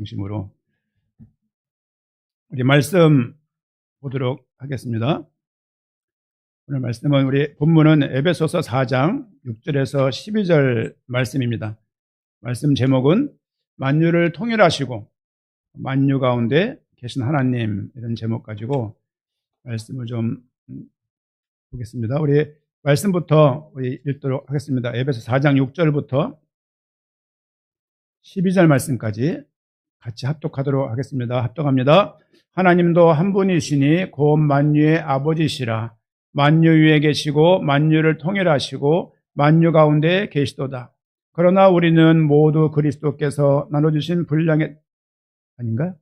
중심으로 우리 말씀 보도록 하겠습니다. 오늘 말씀은 우리 본문은 에베소서 4장 6절에서 12절 말씀입니다. 말씀 제목은 만유를 통일하시고 만유 가운데 계신 하나님, 이런 제목 가지고 말씀을 좀 보겠습니다. 우리 말씀부터 우리 읽도록 하겠습니다. 에베소 4장 6절부터 12절 말씀까지 같이 합독하도록 하겠습니다. 합독합니다. 하나님도 한 분이시니 곧 만유의 아버지시라. 만유 위에 계시고 만유를 통일하시고 만유 가운데 계시도다. 그러나 우리는 모두 그리스도께서 나눠주신 분량의 아닌가요?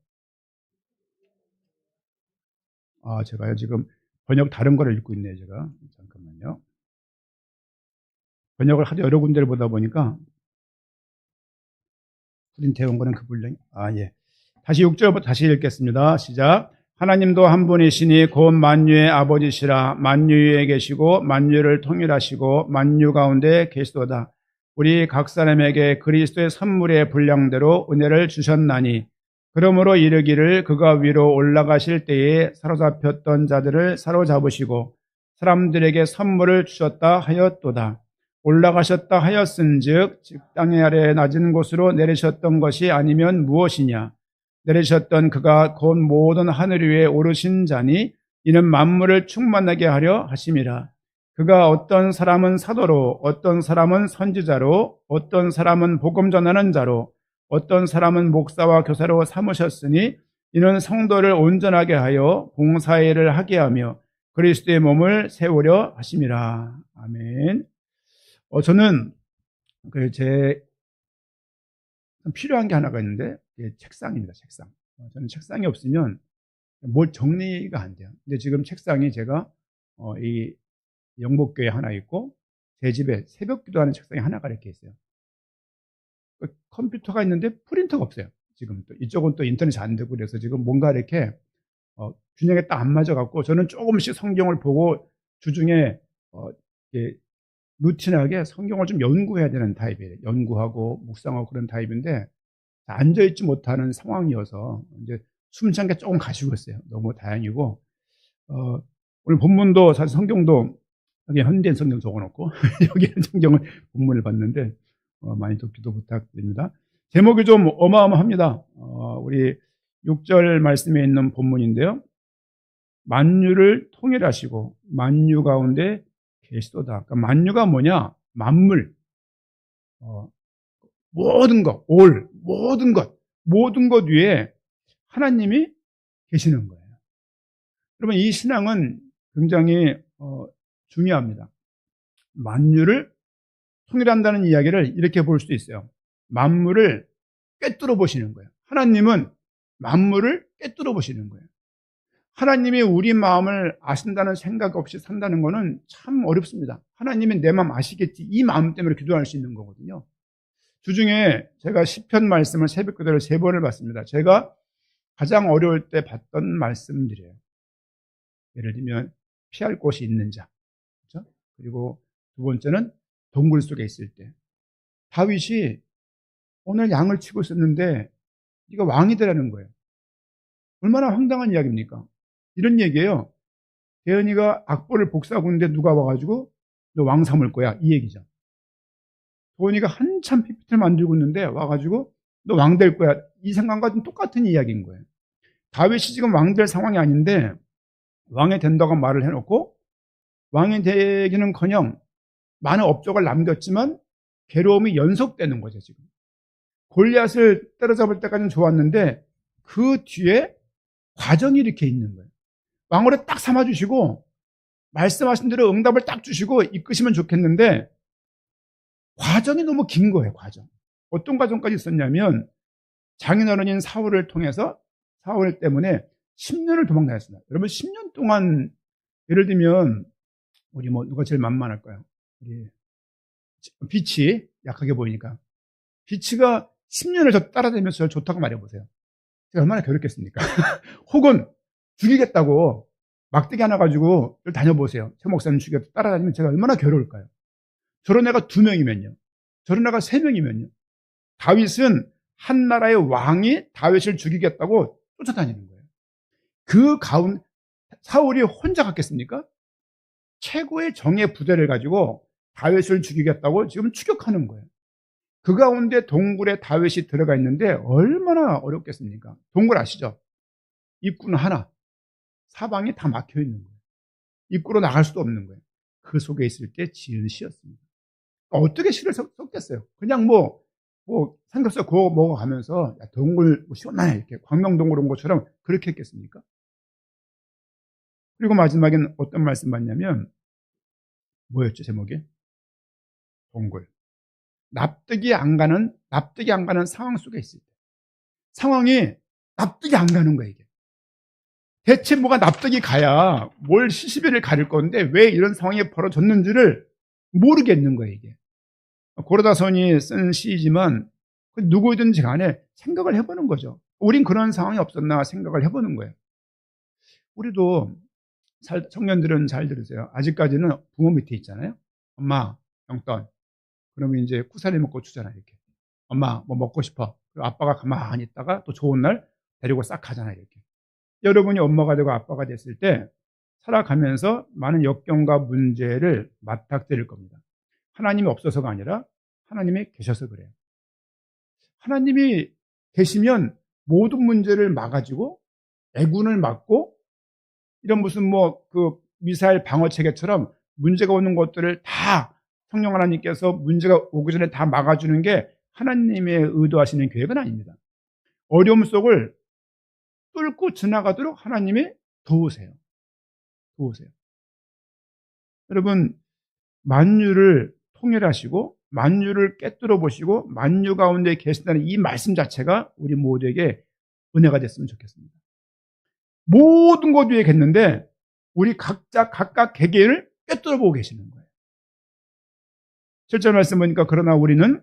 제가요 지금 번역 다른 거를 읽고 있네요. 제가 잠깐만요. 번역을 하도 여러 군데를 보다 보니까 프린트해 온 거는 그 분량이 예. 다시 6절부터 다시 읽겠습니다. 시작. 하나님도 한 분이시니 곧 만유의 아버지시라. 만유 위에 계시고 만유를 통일하시고 만유 가운데 계시도다. 우리 각 사람에게 그리스도의 선물의 분량대로 은혜를 주셨나니 그러므로 이르기를 그가 위로 올라가실 때에 사로잡혔던 자들을 사로잡으시고 사람들에게 선물을 주셨다 하였도다. 올라가셨다 하였은즉 땅의 아래 낮은 곳으로 내리셨던 것이 아니면 무엇이냐. 내리셨던 그가 곧 모든 하늘 위에 오르신 자니 이는 만물을 충만하게 하려 하심이라. 그가 어떤 사람은 사도로, 어떤 사람은 선지자로, 어떤 사람은 복음 전하는 자로, 어떤 사람은 목사와 교사로 삼으셨으니 이는 성도를 온전하게 하여 봉사일을 하게 하며 그리스도의 몸을 세우려 하심이라. 아멘. 저는 제 필요한 게 하나가 있는데 책상입니다. 책상. 저는 책상이 없으면 뭘 정리가 안 돼요. 근데 지금 책상이 제가 이 영목교에 하나 있고 제 집에 새벽 기도하는 책상이 하나가 이렇게 있어요. 컴퓨터가 있는데 프린터가 없어요. 지금 또 이쪽은 또 인터넷이 안 되고 그래서 지금 뭔가 이렇게 균형에 딱 안 맞아갖고 저는 조금씩 성경을 보고 주중에 루틴하게 성경을 좀 연구해야 되는 타입이에요. 연구하고 묵상하고 그런 타입인데 앉아있지 못하는 상황이어서 이제 숨찬 게 조금 가시고 있어요. 너무 다행이고 오늘 본문도 사실 성경도 여기 현대인 성경 적어놓고 여기는 성경을 본문을 봤는데 많이 또 기도 부탁드립니다. 제목이 좀 어마어마합니다. 우리 6절 말씀에 있는 본문인데요. 만유를 통일하시고 만유 가운데 계시도다. 그러니까 만유가 뭐냐? 만물. 모든 것, 모든 것 위에 하나님이 계시는 거예요. 여러분, 이 신앙은 굉장히 중요합니다. 만유를 통일한다는 이야기를 이렇게 볼 수도 있어요. 만물을 꿰뚫어 보시는 거예요. 하나님은 만물을 꿰뚫어 보시는 거예요. 하나님이 우리 마음을 아신다는 생각 없이 산다는 것은 참 어렵습니다. 하나님이 내 마음 아시겠지, 이 마음 때문에 기도할 수 있는 거거든요. 주중에 제가 시편 말씀을 새벽 기도를 3번을 봤습니다. 제가 가장 어려울 때 봤던 말씀들이에요. 예를 들면 피할 곳이 있는 자, 그렇죠? 그리고 두 번째는 동굴 속에 있을 때 다윗이 오늘 양을 치고 있었는데 네가 왕이 되라는 거예요. 얼마나 황당한 이야기입니까? 이런 얘기예요. 대현이가 악보를 복사하고 있는데 누가 와가지고 너 왕 삼을 거야, 이 얘기죠. 도훈이가 한참 PPT를 만들고 있는데 와가지고 너 왕 될 거야, 이 생각과 똑같은 이야기인 거예요. 다윗이 지금 왕 될 상황이 아닌데 왕이 된다고 말을 해놓고 왕이 되기는커녕 많은 업적을 남겼지만 괴로움이 연속되는 거죠. 지금 골리앗을 때려잡을 때까지는 좋았는데 그 뒤에 과정이 이렇게 있는 거예요. 왕으로 딱 삼아주시고 말씀하신 대로 응답을 딱 주시고 이끄시면 좋겠는데 과정이 너무 긴 거예요. 과정. 어떤 과정까지 있었냐면 장인어른인 사울을 통해서 사울 때문에 10년을 도망다녔습니다. 여러분 10년 동안 예를 들면 우리 누가 제일 만만할까요? 우리 비치 약하게 보이니까 비치가 10년을 저 따라다니면서 좋다고 말해보세요. 제가 얼마나 괴롭겠습니까? 혹은 죽이겠다고 막대기 하나 가지고 다녀보세요. 최 목사님 죽이겠다 따라다니면 제가 얼마나 괴로울까요? 저런 애가 2명이면요. 저런 애가 3명이면요. 다윗은 한 나라의 왕이 다윗을 죽이겠다고 쫓아다니는 거예요. 그 가운데 사울이 혼자 갔겠습니까? 최고의 정예 부대를 가지고 다윗을 죽이겠다고 지금 추격하는 거예요. 그 가운데 동굴에 다윗이 들어가 있는데 얼마나 어렵겠습니까? 동굴 아시죠? 입구는 하나, 사방이 다 막혀 있는 거예요. 입구로 나갈 수도 없는 거예요. 그 속에 있을 때 지은 시였습니다. 어떻게 시를 썼겠어요? 그냥 삼겹살 구워 먹어가면서 동굴 시원하네 이렇게 광명동굴 온 것처럼 그렇게 했겠습니까? 그리고 마지막엔 어떤 말씀 받냐면 뭐였죠 제목이? 동굴. 납득이 안 가는 상황 속에 있을 때 상황이 납득이 안 가는 거예요 이게. 대체 뭐가 납득이 가야 뭘 시시비를 가릴 건데 왜 이런 상황이 벌어졌는지를 모르겠는 거예요 이게. 고르다선이 쓴 시이지만 누구든지 간에 생각을 해보는 거죠. 우린 그런 상황이 없었나 생각을 해보는 거예요. 우리도 청년들은 잘 들으세요. 아직까지는 부모 밑에 있잖아요. 엄마 용돈. 그러면 이제 쿠사리 먹고 주잖아요 이렇게. 엄마 뭐 먹고 싶어. 그리고 아빠가 가만히 있다가 또 좋은 날 데리고 싹 가잖아요 이렇게. 여러분이 엄마가 되고 아빠가 됐을 때 살아가면서 많은 역경과 문제를 맞닥뜨릴 겁니다. 하나님이 없어서가 아니라 하나님이 계셔서 그래요. 하나님이 계시면 모든 문제를 막아주고 애군을 막고 이런 무슨 미사일 방어 체계처럼 문제가 오는 것들을 다 성령 하나님께서 문제가 오기 전에 다 막아주는 게 하나님의 의도하시는 계획은 아닙니다. 어려움 속을 뚫고 지나가도록 하나님이 도우세요. 여러분, 만유를 통일하시고 만유를 깨뜨려 보시고 만유 가운데 계신다는 이 말씀 자체가 우리 모두에게 은혜가 됐으면 좋겠습니다. 모든 것 위에 계셨는데 우리 각각 개개인을 깨뜨려 보고 계시는 거예요. 7절 말씀 보니까 그러나 우리는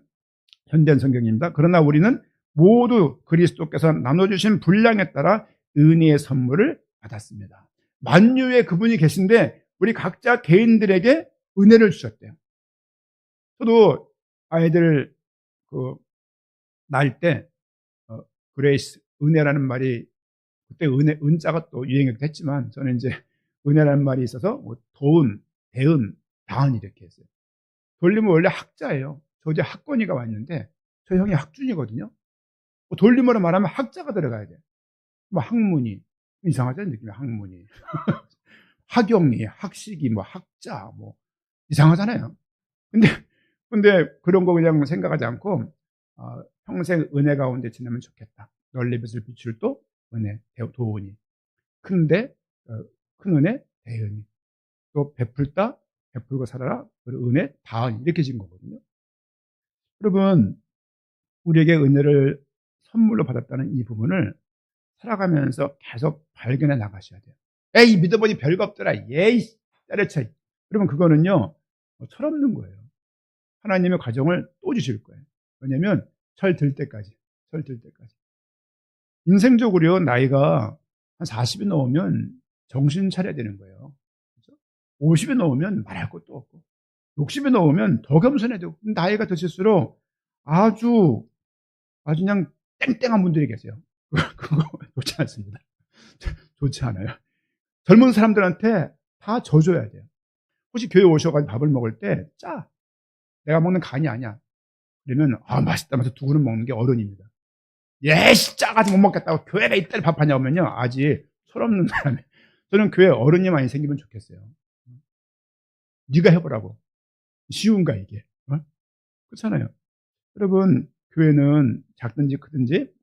현대인 성경입니다. 그러나 우리는 모두 그리스도께서 나눠주신 분량에 따라 은혜의 선물을 받았습니다. 만유에 그분이 계신데 우리 각자 개인들에게 은혜를 주셨대요. 저도 아이들 낳을 때 그레이스, 은혜라는 말이 그때 은자가 또 유행하기도 했지만 저는 이제 은혜라는 말이 있어서 도은, 대은, 다은 이렇게 했어요. 돌리면 원래 학자예요. 저 이제 학권이가 왔는데 저 형이 학준이거든요. 돌림으로 말하면 학자가 들어가야 돼요. 학문이 이상하잖아요 느낌이. 학문이 학영이, 학식이, 학자 이상하잖아요. 근데 그런 거 그냥 생각하지 않고 평생 은혜 가운데 지내면 좋겠다. 널리 빛을 비출 또 은혜, 도은이. 큰데 큰 은혜, 대은이. 또 베풀다, 베풀고 살아라. 그리고 은혜, 다은이. 이렇게 진 거거든요. 여러분, 우리에게 은혜를 선물로 받았다는 이 부분을 살아가면서 계속 발견해 나가셔야 돼요. 에이, 믿어보니 별거 없더라. 예이, 때려쳐. 그러면 그거는요, 철없는 거예요. 하나님의 과정을 또 주실 거예요. 왜냐면, 철 들 때까지. 인생적으로 나이가 한 40이 넘으면 정신 차려야 되는 거예요. 그렇죠? 50이 넘으면 말할 것도 없고, 60이 넘으면 더 겸손해야 되고, 나이가 드실수록 아주 그냥 땡땡한 분들이 계세요. 그거 좋지 않습니다. 좋지 않아요. 젊은 사람들한테 다 져줘야 돼요. 혹시 교회 오셔가지고 밥을 먹을 때 짜. 내가 먹는 간이 아니야. 그러면 맛있다 하면서 두 그릇 먹는 게 어른입니다. 예씨 짜가지고 못 먹겠다고 교회가 이따리 밥하냐 오면요 아직 철없는 사람이에요. 저는 교회 어른이 많이 생기면 좋겠어요. 네가 해보라고. 쉬운가 이게. 그렇잖아요. 여러분, 교회는 작든지 크든지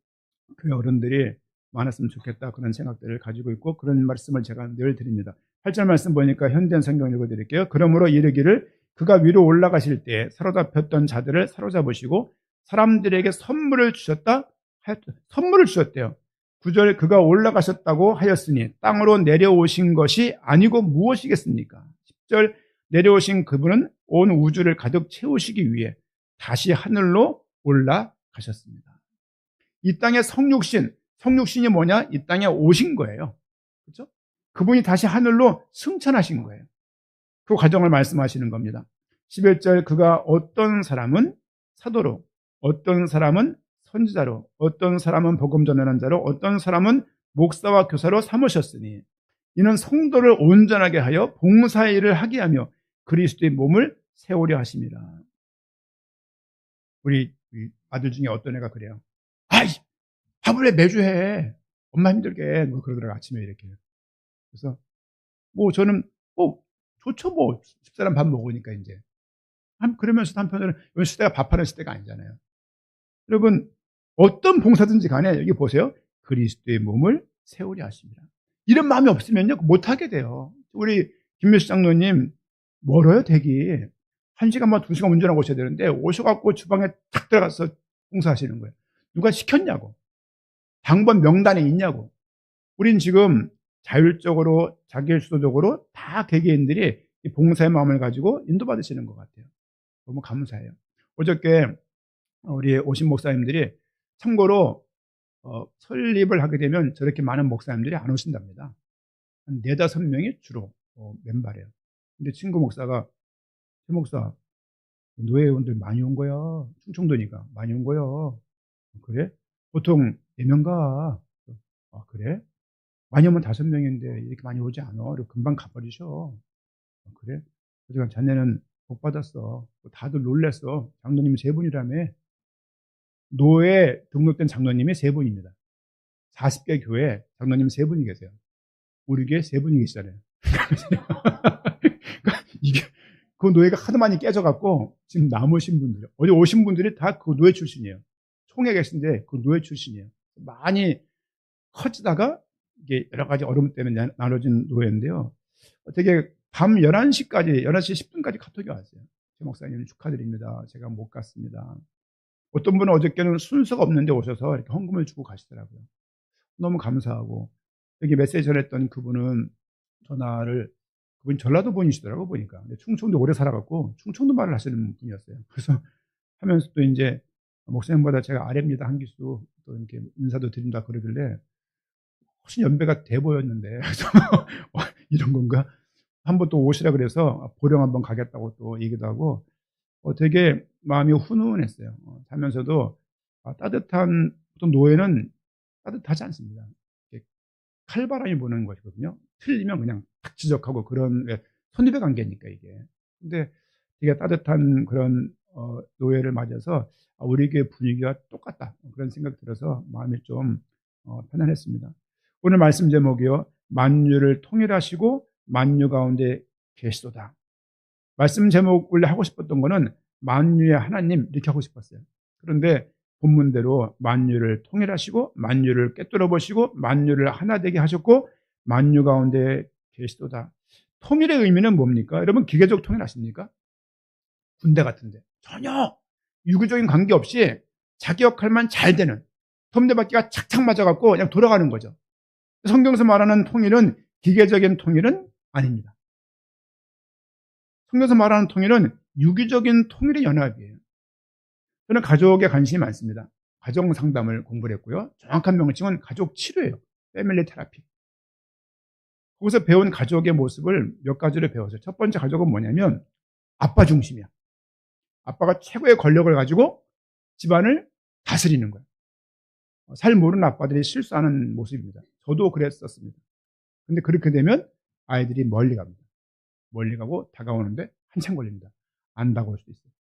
교회 어른들이 많았으면 좋겠다 그런 생각들을 가지고 있고 그런 말씀을 제가 늘 드립니다. 8절 말씀 보니까 현대인 성경 읽어드릴게요. 그러므로 이르기를 그가 위로 올라가실 때 사로잡혔던 자들을 사로잡으시고 사람들에게 선물을 주셨대요. 9절 그가 올라가셨다고 하였으니 땅으로 내려오신 것이 아니고 무엇이겠습니까? 10절 내려오신 그분은 온 우주를 가득 채우시기 위해 다시 하늘로 올라가셨습니다. 이 땅의 성육신이 뭐냐? 이 땅에 오신 거예요. 그렇죠? 그분이 다시 하늘로 승천하신 거예요. 그 과정을 말씀하시는 겁니다. 11절 그가 어떤 사람은 사도로, 어떤 사람은 선지자로, 어떤 사람은 복음 전하는 자로, 어떤 사람은 목사와 교사로 삼으셨으니 이는 성도를 온전하게 하여 봉사의 일을 하게 하며 그리스도의 몸을 세우려 하심이라. 우리 아들 중에 어떤 애가 그래요. 아이, 밥을 왜 매주 해? 엄마 힘들게. 뭐 그러더라고, 아침에 이렇게. 그래서 뭐 저는 좋죠, 뭐 집사람 밥 먹으니까. 이제 그러면서 한편으로는 요즘 시대가 밥하는 시대가 아니잖아요. 여러분, 어떤 봉사든지 간에 여기 보세요. 그리스도의 몸을 세우려 하십니다. 이런 마음이 없으면요 못하게 돼요. 우리 김묘수 장로님 멀어요, 댁이. 1시간만 2시간 운전하고 오셔야 되는데 오셔갖고 주방에 탁 들어가서 봉사하시는 거예요. 누가 시켰냐고, 당번 명단에 있냐고. 우린 지금 자율적으로 자기주도적으로 다 개개인들이 이 봉사의 마음을 가지고 인도받으시는 것 같아요. 너무 감사해요. 어저께 우리 오신 목사님들이 참고로 설립을 하게 되면 저렇게 많은 목사님들이 안 오신답니다. 한 4-5명이 주로 멤버래요. 근데 친구 목사가, 최 목사, 노회원들 많이 온 거야. 충청도니까 많이 온 거야. 그래? 보통 4명 가. 아, 그래? 많이 오면 5명인데 이렇게 많이 오지 않아. 금방 가버리셔. 아, 그래? 그래서 자네는 복 받았어. 다들 놀랬어. 장로님 3분이라며. 노에 등록된 장로님이 3분입니다. 40개 교회 장로님 3분이 계세요. 우리 교회 3분이 계시잖아요. 그러니까 이게 그 노예가 하도 많이 깨져갖고 지금 남으신 분들, 어제 오신 분들이 다 그 노예 출신이에요. 총회 계신데 그 노예 출신이에요. 많이 커지다가 이게 여러 가지 어려움 때문에 나눠진 노예인데요. 되게 밤 11시까지, 11시 10분까지 카톡이 왔어요. 최 목사님 축하드립니다. 제가 못 갔습니다. 어떤 분은 어저께는 순서가 없는데 오셔서 이렇게 헌금을 주고 가시더라고요. 너무 감사하고, 여기 메시지 전했던 그분은 그분이 전라도 분이시더라고, 보니까. 근데 충청도 오래 살아갖고 충청도 말을 하시는 분이었어요. 그래서 하면서 또 이제 목사님보다 제가 아래입니다, 한 기수, 또 이렇게 인사도 드린다 그러길래 훨씬 연배가 돼 보였는데, 그래서 이런 건가? 한번 또 오시라 그래서 보령 한번 가겠다고 또 얘기도 하고, 되게 마음이 훈훈했어요. 살면서도 따뜻한, 보통 노예는 따뜻하지 않습니다. 칼바람이 부는 것이거든요. 틀리면 그냥 탁 지적하고 그런 선후배 관계니까 이게. 근데 되게 따뜻한 그런 노예를 맞아서 우리 교회 분위기가 똑같다, 그런 생각이 들어서 마음이 좀 편안했습니다. 오늘 말씀 제목이요, 만유를 통일하시고 만유 가운데 계시도다. 말씀 제목 원래 하고 싶었던 거는 만유의 하나님 이렇게 하고 싶었어요. 그런데 본문대로 만유를 통일하시고 만유를 꿰뚫어 보시고 만유를 하나 되게 하셨고 만유 가운데 계시도다. 통일의 의미는 뭡니까? 여러분, 기계적 통일 아십니까? 군대 같은데 전혀 유교적인 관계 없이 자기 역할만 잘 되는, 톱니바퀴가 착착 맞아갖고 그냥 돌아가는 거죠. 성경에서 말하는 통일은 기계적인 통일은 아닙니다. 성경에서 말하는 통일은 유기적인 통일의 연합이에요. 저는 가족에 관심이 많습니다. 가정 상담을 공부를 했고요. 정확한 명칭은 가족 치료예요. 패밀리 테라피. 거기서 배운 가족의 모습을 몇 가지를 배웠어요. 첫 번째 가족은 뭐냐면 아빠 중심이야. 아빠가 최고의 권력을 가지고 집안을 다스리는 거예요. 잘 모르는 아빠들이 실수하는 모습입니다. 저도 그랬었습니다. 근데 그렇게 되면 아이들이 멀리 갑니다. 멀리 가고 다가오는데 한참 걸립니다. 안 다가올 수도 있어요.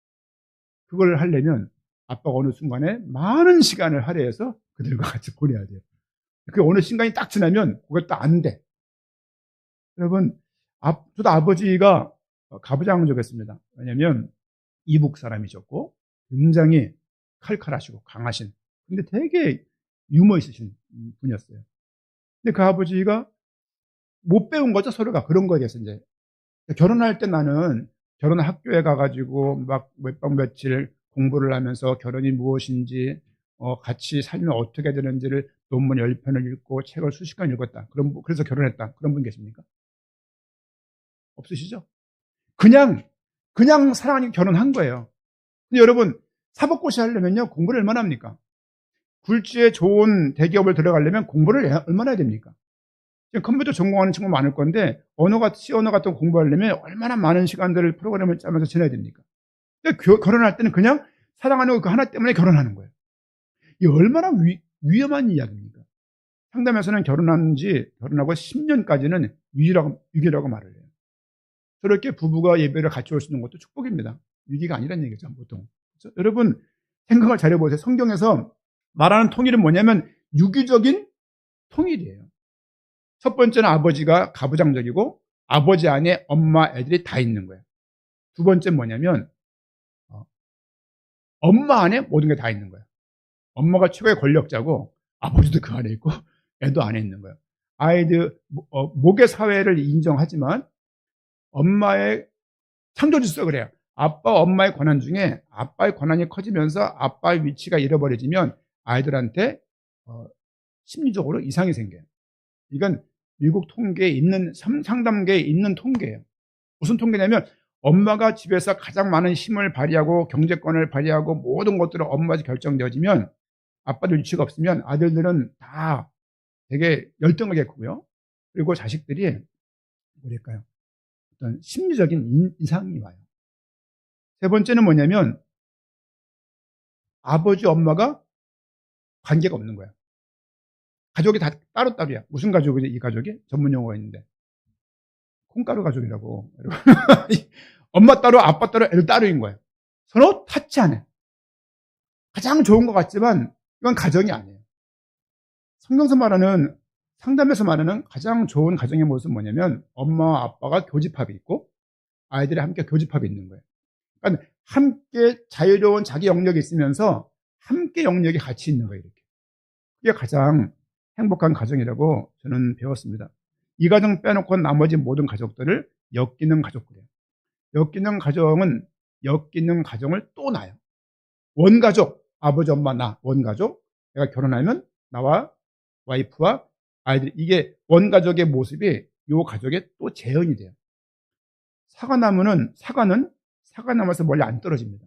그걸 하려면 아빠가 어느 순간에 많은 시간을 할애해서 그들과 같이 보내야 돼요. 그 어느 순간이 딱 지나면 그것도 안 돼. 여러분, 저도 아버지가 가부장적이었습니다. 왜냐하면 이북 사람이셨고 굉장히 칼칼하시고 강하신, 근데 되게 유머 있으신 분이었어요. 근데 그 아버지가 못 배운 거죠, 서로가. 그런 거에 대해서 이제 결혼할 때 나는 결혼 학교에 가가지고 막 몇 박 며칠 공부를 하면서 결혼이 무엇인지, 같이 살면 어떻게 되는지를 논문 10편을 읽고 책을 수십 권 읽었다. 그래서 결혼했다. 그런 분 계십니까? 없으시죠? 그냥 사랑하니까 결혼한 거예요. 근데 여러분, 사법고시 하려면요, 공부를 얼마나 합니까? 굴지에 좋은 대기업을 들어가려면 공부를 얼마나 해야 됩니까? 컴퓨터 전공하는 친구 많을 건데 C 언어 같은 거 공부하려면 얼마나 많은 시간들을 프로그램을 짜면서 지내야 됩니까? 근데 결혼할 때는 그냥 사랑하는 그 하나 때문에 결혼하는 거예요. 이 얼마나 위험한 이야기입니까? 상담에서는 결혼하고 10년까지는 위기라고 말을 해요. 저렇게 부부가 예배를 같이 올 수 있는 것도 축복입니다. 위기가 아니라는 얘기죠, 보통. 그렇죠? 여러분, 생각을 잘 해보세요. 성경에서 말하는 통일은 뭐냐면 유기적인 통일이에요. 첫 번째는 아버지가 가부장적이고 아버지 안에 엄마, 애들이 다 있는 거예요. 두 번째는 뭐냐면 엄마 안에 모든 게 다 있는 거예요. 엄마가 최고의 권력자고 아버지도 그 안에 있고 애도 안에 있는 거예요. 아이들 목의 사회를 인정하지만 엄마의 창조질서 그래요. 아빠, 엄마의 권한 중에 아빠의 권한이 커지면서 아빠의 위치가 잃어버려지면 아이들한테 심리적으로 이상이 생겨요. 이건 미국 통계에 있는 상담계에 있는 통계예요. 무슨 통계냐면 엄마가 집에서 가장 많은 힘을 발휘하고 경제권을 발휘하고 모든 것들을 엄마에서 결정되어지면 아빠들 위치가 없으면 아들들은 다 되게 열등하게 크고요. 그리고 자식들이 뭐랄까요? 어떤 심리적인 이상이 와요. 세 번째는 뭐냐면 아버지, 엄마가 관계가 없는 거예요. 가족이 다 따로따로야. 무슨 가족이지? 이 가족이? 전문 용어가 있는데 콩가루 가족이라고. 엄마 따로 아빠 따로 애들 따로인 거예요. 서로 타치 안 해. 가장 좋은 것 같지만 이건 가정이 아니에요. 성경에서 말하는, 상담에서 말하는 가장 좋은 가정의 모습은 뭐냐면 엄마와 아빠가 교집합이 있고 아이들이 함께 교집합이 있는 거예요. 그러니까 함께 자유로운 자기 영역이 있으면서 함께 영역이 같이 있는 거예요. 이렇게. 그게 가장 행복한 가정이라고 저는 배웠습니다. 이 가정 빼놓고 나머지 모든 가족들을 엮이는 가족들이에요. 엮이는 가정을 또 낳아요. 원가족, 아버지, 엄마, 나, 원가족. 내가 결혼하면 나와 와이프와 아이들, 이게 원가족의 모습이 이 가족의 또 재현이 돼요. 사과나무는 사과나무에서 멀리 안 떨어집니다.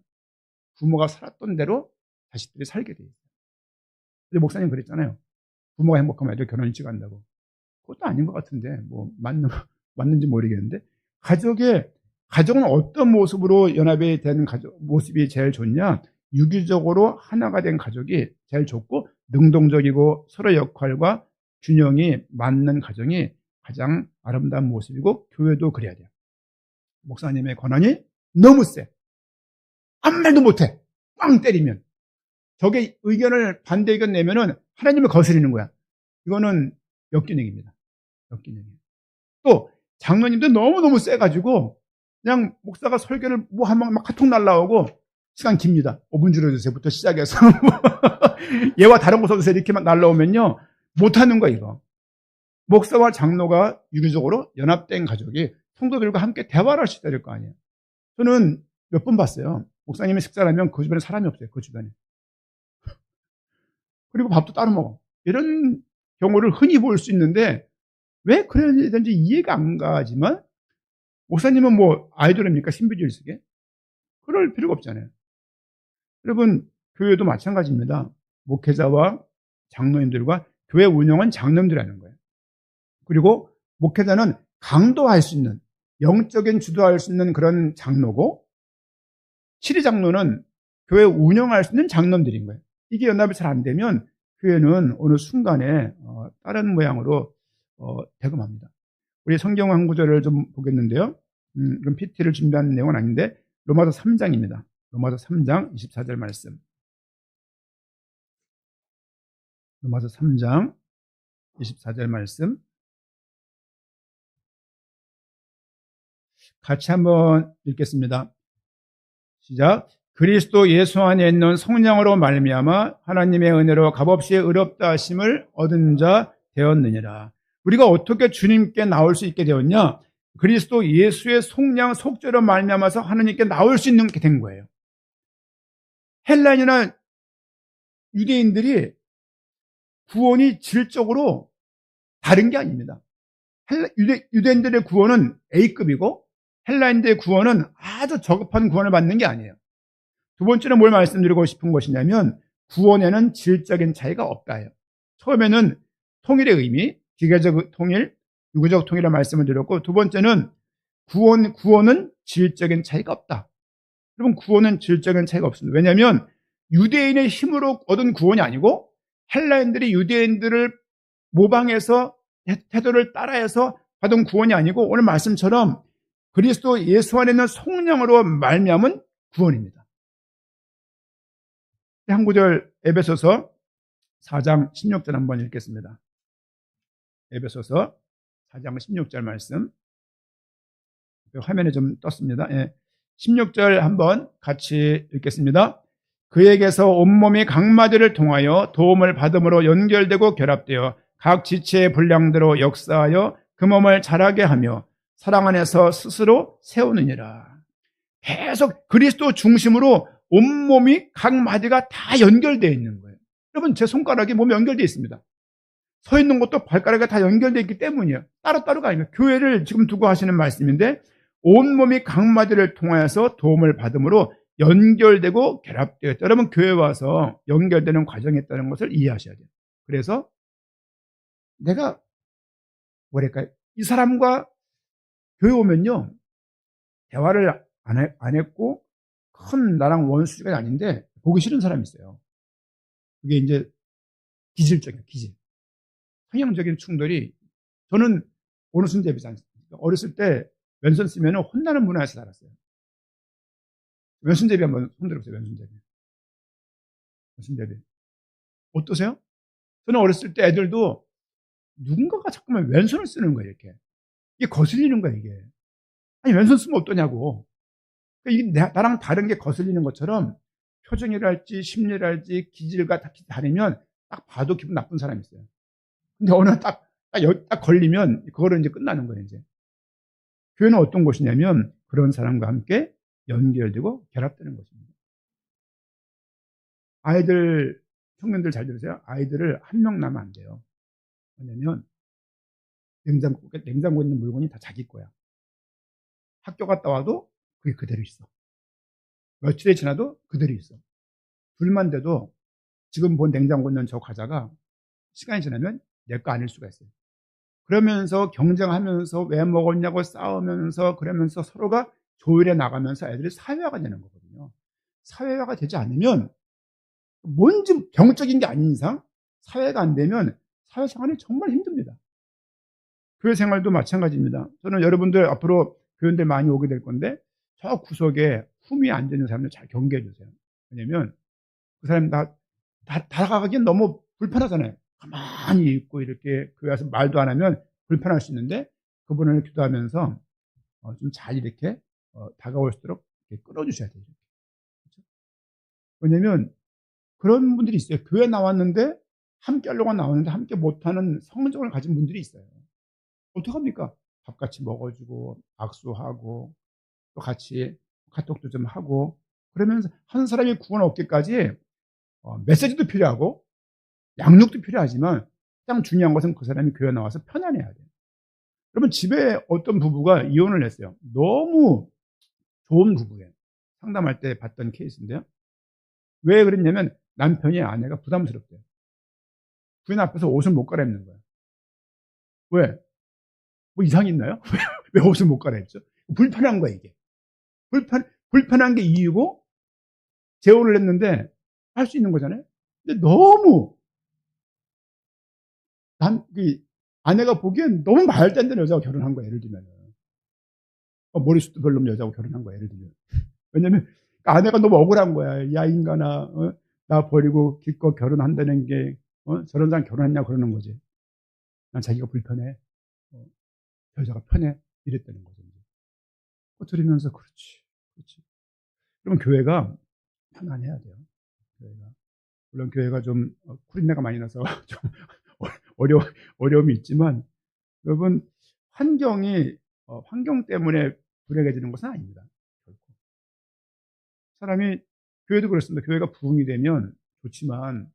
부모가 살았던 대로 자식들이 살게 돼요. 근데 목사님 그랬잖아요. 부모가 행복하면 애들 결혼 일찍 한다고. 그것도 아닌 것 같은데, 뭐, 맞는지 모르겠는데, 가정은 어떤 모습으로 연합이 되는 모습이 제일 좋냐? 유기적으로 하나가 된 가족이 제일 좋고, 능동적이고, 서로 역할과 균형이 맞는 가정이 가장 아름다운 모습이고, 교회도 그래야 돼요. 목사님의 권한이 너무 세. 아무 말도 못해. 꽝 때리면. 저게 반대 의견 내면은 하나님을 거스리는 거야. 이거는 역기능입니다. 역기능이에요. 또 장로님도 너무너무 세가지고 그냥 목사가 설교를 뭐 하면 막 카톡 날라오고 시간 깁니다. 5분 줄여주세요부터 시작해서 얘와 다른 거 써주세요 이렇게만 날라오면요 못하는 거야 이거. 목사와 장로가 유기적으로 연합된 가족이 성도들과 함께 대화를 할 수 있어야 될 거 아니에요. 저는 몇 번 봤어요. 목사님이 식사를 하면 그 주변에 사람이 없어요. 그 주변에. 그리고 밥도 따로 먹어. 이런 경우를 흔히 볼 수 있는데 왜 그래야 되는지 이해가 안 가지만 목사님은 뭐 아이돌입니까? 신비주의식에? 그럴 필요가 없잖아요. 여러분 교회도 마찬가지입니다. 목회자와 장로님들과 교회 운영은 장로님들이 하는 거예요. 그리고 목회자는 강도할 수 있는 영적인 주도할 수 있는 그런 장로고 치리장로는 교회 운영할 수 있는 장로님들인 거예요. 이게 연합이 잘 안 되면 교회는 어느 순간에 다른 모양으로 대금합니다. 우리 성경 한 구절을 좀 보겠는데요. 그럼 PT를 준비한 내용은 아닌데 로마서 3장입니다. 로마서 3장 24절 말씀. 로마서 3장 24절 말씀. 같이 한번 읽겠습니다. 시작. 그리스도 예수 안에 있는 성령으로 말미암아 하나님의 은혜로 값없이 의롭다 하심을 얻은 자 되었느니라. 우리가 어떻게 주님께 나올 수 있게 되었냐? 그리스도 예수의 속량 속죄로 말미암아서 하나님께 나올 수 있는 게 된 거예요. 헬라인이나 유대인들이 구원이 질적으로 다른 게 아닙니다. 유대인들의 구원은 A급이고 헬라인들의 구원은 아주 저급한 구원을 받는 게 아니에요. 두 번째는 뭘 말씀드리고 싶은 것이냐면 구원에는 질적인 차이가 없다예요. 처음에는 통일의 의미, 기계적 통일, 유구적 통일을 말씀을 드렸고 두 번째는 구원은 질적인 차이가 없다. 여러분 구원은 질적인 차이가 없습니다. 왜냐하면 유대인의 힘으로 얻은 구원이 아니고 헬라인들이 유대인들을 모방해서 태도를 따라해서 받은 구원이 아니고 오늘 말씀처럼 그리스도 예수 안에 있는 성령으로 말미암은 구원입니다. 한 구절 에베소서 4장 16절 한번 읽겠습니다. 에베소서 4장 16절 말씀 화면에 좀 떴습니다. 16절 한번 같이 읽겠습니다. 그에게서 온몸이 각마디를 통하여 도움을 받음으로 연결되고 결합되어 각 지체의 분량대로 역사하여 그 몸을 자라게 하며 사랑 안에서 스스로 세우느니라. 계속 그리스도 중심으로 온몸이 각 마디가 다 연결되어 있는 거예요. 여러분 제 손가락이 몸에 연결되어 있습니다. 서 있는 것도 발가락이 다 연결되어 있기 때문이에요. 따로따로가 아니에요. 교회를 지금 두고 하시는 말씀인데 온몸이 각 마디를 통하여서 도움을 받음으로 연결되고 결합되었다. 여러분 교회 와서 연결되는 과정이 있다는 것을 이해하셔야 돼요. 그래서 내가 뭐랄까요? 이 사람과 교회 오면요 대화를 안 했고 큰 나랑 원수가 아닌데 보기 싫은 사람이 있어요. 그게 이제 기질적이에요. 기질. 성향적인 충돌이 저는 오른손 제비지 않습니까? 어렸을 때 왼손 쓰면 혼나는 문화에서 살았어요. 왼손잡이 한번 손들어보세요. 왼손잡이. 왼손잡이. 어떠세요? 저는 어렸을 때 애들도 누군가가 자꾸만 왼손을 쓰는 거예요. 이렇게. 이게 거슬리는 거예요. 이게. 아니 왼손 쓰면 어떠냐고. 이게 나랑 다른 게 거슬리는 것처럼 표정이랄지 심리랄지 기질과 다르면 딱 봐도 기분 나쁜 사람이 있어요. 근데 어느 딱 걸리면 그거를 이제 끝나는 거예요. 이제. 교회는 어떤 곳이냐면 그런 사람과 함께 연결되고 결합되는 것입니다. 아이들, 청년들 잘 들으세요. 아이들을 한 명 낳으면 안 돼요. 왜냐면 냉장고에 있는 물건이 다 자기 거야. 학교 갔다 와도 그게 그대로 있어. 며칠이 지나도 그대로 있어. 둘만 돼도 지금 본 냉장고에 있는 저 과자가 시간이 지나면 내 거 아닐 수가 있어요. 그러면서 경쟁하면서 왜 먹었냐고 싸우면서 그러면서 서로가 조율해 나가면서 애들이 사회화가 되는 거거든요. 사회화가 되지 않으면 뭔지 병적인 게 아닌 이상 사회가 안 되면 사회생활이 정말 힘듭니다. 교회 생활도 마찬가지입니다. 저는 여러분들 앞으로 교인들 많이 오게 될 건데 저 구석에 흠이 앉아있는 사람들 잘 경계해 주세요. 왜냐면 그 사람 다가가기엔 너무 불편하잖아요. 가만히 있고 이렇게 교회 와서 말도 안 하면 불편할 수 있는데 그분을 기도하면서 좀 잘 이렇게 다가올 수 있도록 이렇게 끌어주셔야 돼요. 그렇죠? 왜냐면 그런 분들이 있어요. 교회 나왔는데 함께 하려고 나왔는데 함께 못하는 성정을 가진 분들이 있어요. 어떡합니까? 밥 같이 먹어주고 악수하고 또 같이 카톡도 좀 하고 그러면서 한 사람이 구원 얻기까지 메시지도 필요하고 양육도 필요하지만 가장 중요한 것은 그 사람이 교회 나와서 편안해야 돼요. 여러분 집에 어떤 부부가 이혼을 했어요. 너무 좋은 부부예요. 상담할 때 봤던 케이스인데요. 왜 그랬냐면 남편이 아내가 부담스럽대요. 부인 앞에서 옷을 못 갈아입는 거예요. 왜? 뭐 이상이 있나요? 왜 옷을 못 갈아입죠? 불편한 거예요, 이게. 불편한 게 이유고, 재혼을 했는데, 할 수 있는 거잖아요? 근데 너무, 아내가 보기엔 너무 말도 안 되는 여자하고 결혼한 거예요, 예를 들면. 머리숱도 별로 없는 여자하고 결혼한 거예요, 예를 들면. 왜냐면, 아내가 너무 억울한 거야. 야, 인간아, 나 버리고 기껏 결혼한다는 게, 저런 사람 결혼했냐, 그러는 거지. 난 자기가 불편해. 여자가 편해. 이랬다는 거죠. 들으면서, 그렇지. 그러면 교회가 편안해야 돼요. 교회가. 물론 교회가 좀 구린내가 많이 나서 좀 어려움이 있지만, 여러분, 환경 때문에 불행해지는 것은 아닙니다. 결코. 사람이, 교회도 그렇습니다. 교회가 부흥이 되면 좋지만,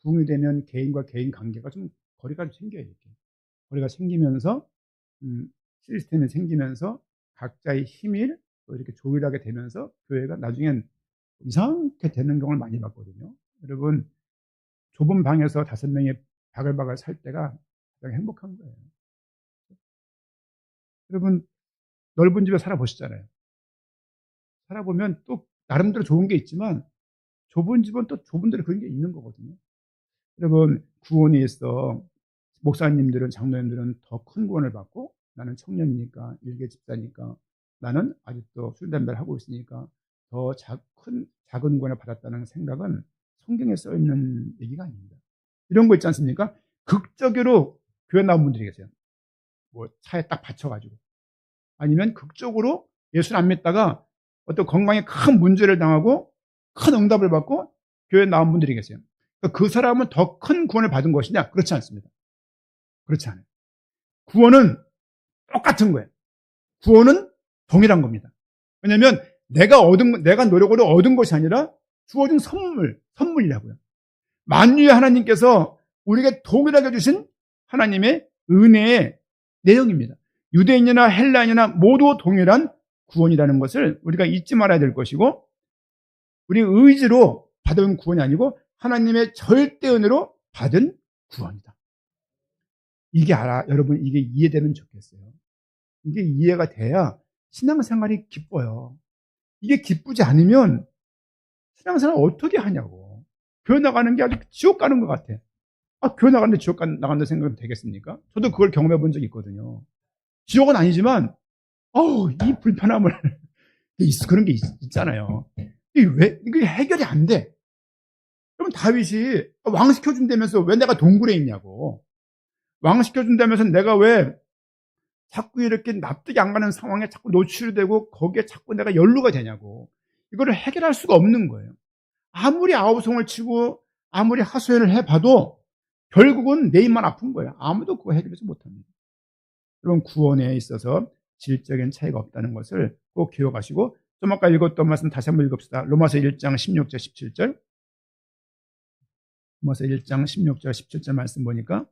부흥이 되면 개인과 개인 관계가 좀 거리가 생겨요. 이렇게. 거리가 생기면서, 시스템이 생기면서 각자의 힘을 또 이렇게 조율하게 되면서 교회가 나중엔 이상하게 되는 경우를 많이 봤거든요. 여러분, 좁은 방에서 5명이 바글바글 살 때가 가장 행복한 거예요. 여러분, 넓은 집에 살아보시잖아요. 살아보면 또 나름대로 좋은 게 있지만 좁은 집은 또 좁은 대로 그런 게 있는 거거든요. 여러분, 구원에 있어 목사님들은, 장로님들은 더 큰 구원을 받고, 나는 청년이니까, 일개 집사니까, 나는 아직도 술, 담배를 하고 있으니까 더 작은 구원을 받았다는 생각은 성경에 써 있는 얘기가 아닙니다. 이런 거 있지 않습니까? 극적으로 교회 나온 분들이 계세요. 뭐 차에 딱 받쳐가지고. 아니면 극적으로 예수를 안 믿다가 어떤 건강에 큰 문제를 당하고 큰 응답을 받고 교회에 나온 분들이 계세요. 그 사람은 더 큰 구원을 받은 것이냐? 그렇지 않습니다. 그렇지 않아요. 구원은 똑같은 거예요. 구원은 동일한 겁니다. 왜냐하면 내가 노력으로 얻은 것이 아니라 주어진 선물이라고요. 만유의 하나님께서 우리에게 동일하게 주신 하나님의 은혜의 내용입니다. 유대인이나 헬라인이나 모두 동일한 구원이라는 것을 우리가 잊지 말아야 될 것이고, 우리 의지로 받은 구원이 아니고 하나님의 절대 은혜로 받은 구원이다. 여러분, 이게 이해되면 좋겠어요. 이게 이해가 돼야 신앙생활이 기뻐요. 이게 기쁘지 않으면 신앙생활 어떻게 하냐고. 교회 나가는 게 아주 지옥 가는 것 같아. 교회 나가는데 지옥 나간다 생각하면 되겠습니까? 저도 그걸 경험해 본 적이 있거든요. 지옥은 아니지만, 이 불편함을, 그런 게 있잖아요. 이게 해결이 안 돼. 그럼 다윗이 왕 시켜준다면서 왜 내가 동굴에 있냐고. 왕 시켜준다면서 내가 왜 자꾸 이렇게 납득이 안 가는 상황에 자꾸 노출이 되고 거기에 자꾸 내가 연루가 되냐고. 이거를 해결할 수가 없는 거예요. 아무리 아우성을 치고 아무리 하소연을 해봐도 결국은 내 입만 아픈 거예요. 아무도 그거 해결하지 못합니다. 그런 구원에 있어서 질적인 차이가 없다는 것을 꼭 기억하시고, 좀 아까 읽었던 말씀 다시 한번 읽읍시다. 로마서 1장 16절 17절. 로마서 1장 16절 17절 말씀 보니까,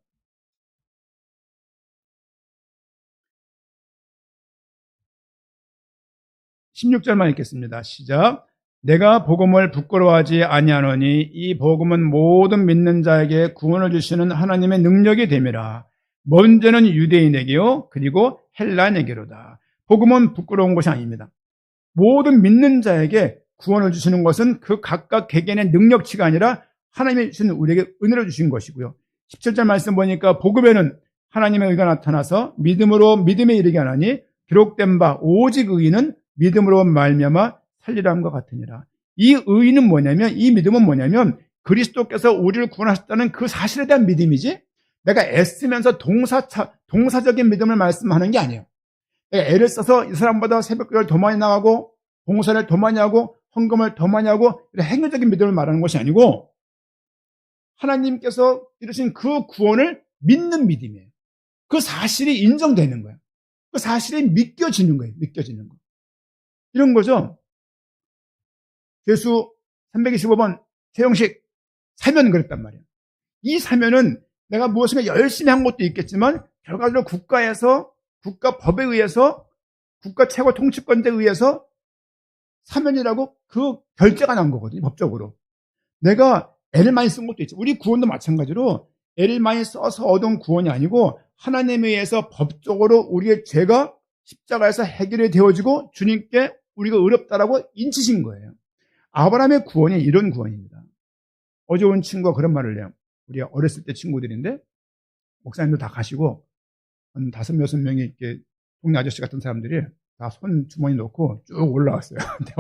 16절만 읽겠습니다. 시작. 내가 복음을 부끄러워하지 아니하노니 이 복음은 모든 믿는 자에게 구원을 주시는 하나님의 능력이 됨이라. 먼저는 유대인에게요, 그리고 헬라인에게로다. 복음은 부끄러운 것이 아닙니다. 모든 믿는 자에게 구원을 주시는 것은 그 각각 개개인의 능력치가 아니라 하나님이 주신 우리에게 은혜로 주신 것이고요. 17절 말씀 보니까 복음에는 하나님의 의가 나타나서 믿음으로 믿음에 이르게 하나니 기록된 바 오직 의인은 믿음으로 말미암아 살리라함과 같으니라. 이 의인은 뭐냐면, 이 믿음은 뭐냐면 그리스도께서 우리를 구원하셨다는 그 사실에 대한 믿음이지, 내가 애쓰면서 동사적인 믿음을 말씀하는 게 아니에요. 내가 애를 써서 이 사람보다 새벽기도를 더 많이 나가고 봉사를 더 많이 하고 헌금을 더 많이 하고 이런 행위적인 믿음을 말하는 것이 아니고, 하나님께서 이루신 그 구원을 믿는 믿음이에요. 그 사실이 인정되는 거예요. 그 사실이 믿겨지는 거예요. 믿겨지는 거. 이런 거죠. 죄수 325번 최영식 사면 그랬단 말이에요. 이 사면은 내가 무엇인가 열심히 한 것도 있겠지만 결과적으로 국가 법에 의해서, 국가 최고 통치권자에 의해서 사면이라고 그 결재가 난 거거든요. 법적으로. 내가 애를 많이 쓴 것도 있죠. 우리 구원도 마찬가지로 애를 많이 써서 얻은 구원이 아니고 하나님에 의해서 법적으로 우리의 죄가 십자가에서 해결이 되어지고 주님께 우리가 의롭다라고 인치신 거예요. 아브라함의 구원이 이런 구원입니다. 어제 온 친구가 그런 말을 해요. 우리 어렸을 때 친구들인데, 목사님도 다 가시고 한 5-6명이 이렇게 동네 아저씨 같은 사람들이 다 손 주머니 넣고 쭉 올라왔어요. 근데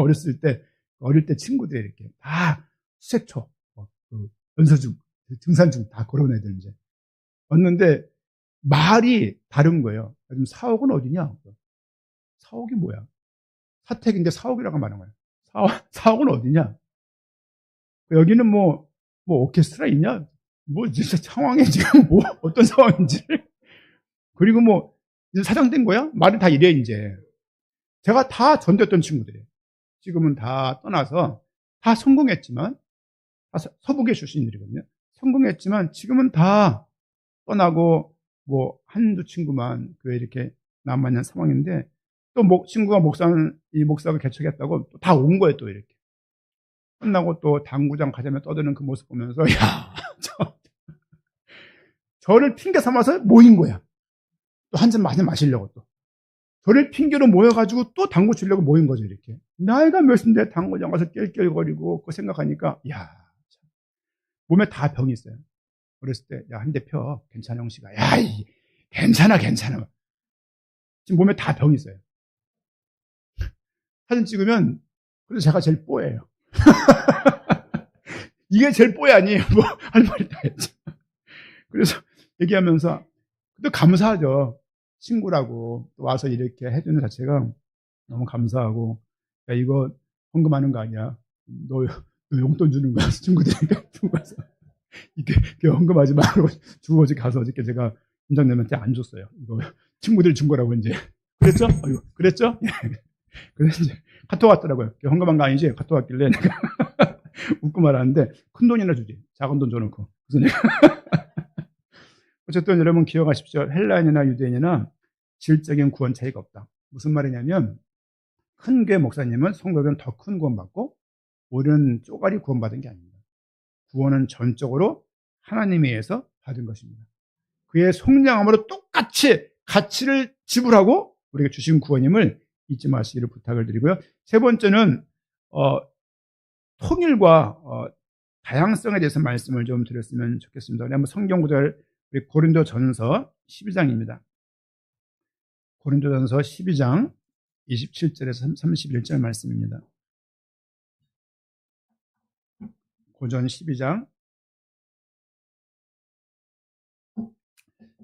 어릴 때 친구들이 이렇게 다 수색초, 연서중, 등산중 다 걸어온 애들 이제 왔는데 말이 다른 거예요. 요즘 사옥은 어디냐? 사옥이 뭐야? 사택인데 사옥이라고 말하는 거예요. 사옥은 어디냐? 여기는 뭐 오케스트라 있냐? 진짜 상황이 지금 어떤 상황인지. 그리고 이제 사장된 거야? 말이 다 이래, 이제. 제가 다 전도했던 친구들이에요. 지금은 다 떠나서 다 성공했지만, 서북의 출신들이거든요. 성공했지만 지금은 다 떠나고 한두 친구만 교회에 이렇게 남아있는 상황인데, 또 친구가 이 목사가 개척했다고 다 온 거예요. 또 이렇게 끝나고 또 당구장 가자며 떠드는 그 모습 보면서 저를 핑계 삼아서 모인 거야. 또 한 잔 마시려고. 또 저를 핑계로 모여가지고 또 당구 치려고 모인 거죠, 이렇게. 나이가 몇인데 당구장 가서 낄낄거리고, 그거 생각하니까, 야, 몸에 다 병이 있어요. 어렸을 때, 야, 한 대 펴. 괜찮아, 형씨가. 야, 괜찮아, 괜찮아. 지금 몸에 다 병이 있어요. 사진 찍으면, 그래서 제가 제일 뽀예요. 이게 제일 뽀해 아니에요? 뭐, 할 말이 다 했죠. 그래서 얘기하면서, 또 감사하죠. 친구라고 와서 이렇게 해주는 자체가 너무 감사하고, 야, 이거 헌금하는 거 아니야. 너 용돈 주는 거야. 친구들이니까 주고 가서. 이게 헌금하지 말고 주고 어저께 가서 어저께 제가 팀장님한테 안 줬어요. 이거 친구들 준 거라고 이제. 그랬죠? 어이구, 그랬죠? 그래서 이제 카톡 왔더라고요. 헌금한 거 아니지? 카톡 왔길래 내가 웃고 말하는데 큰 돈이나 주지. 작은 돈 줘놓고. 그래서 내가 어쨌든 여러분 기억하십시오. 헬라인이나 유대인이나 질적인 구원 차이가 없다. 무슨 말이냐면 큰 교회 목사님은 성도들은 더 큰 구원 받고 우리는 쪼가리 구원 받은 게 아닙니다. 구원은 전적으로 하나님에 의해서 받은 것입니다. 그의 성량함으로 똑같이 가치를 지불하고 우리에게 주신 구원임을 잊지 마시기를 부탁을 드리고요. 세 번째는 통일과 다양성에 대해서 말씀을 좀 드렸으면 좋겠습니다. 우리 한번 성경 구절 우리 고린도전서 12장입니다. 고린도전서 12장 27절에서 31절 말씀입니다. 고전 12장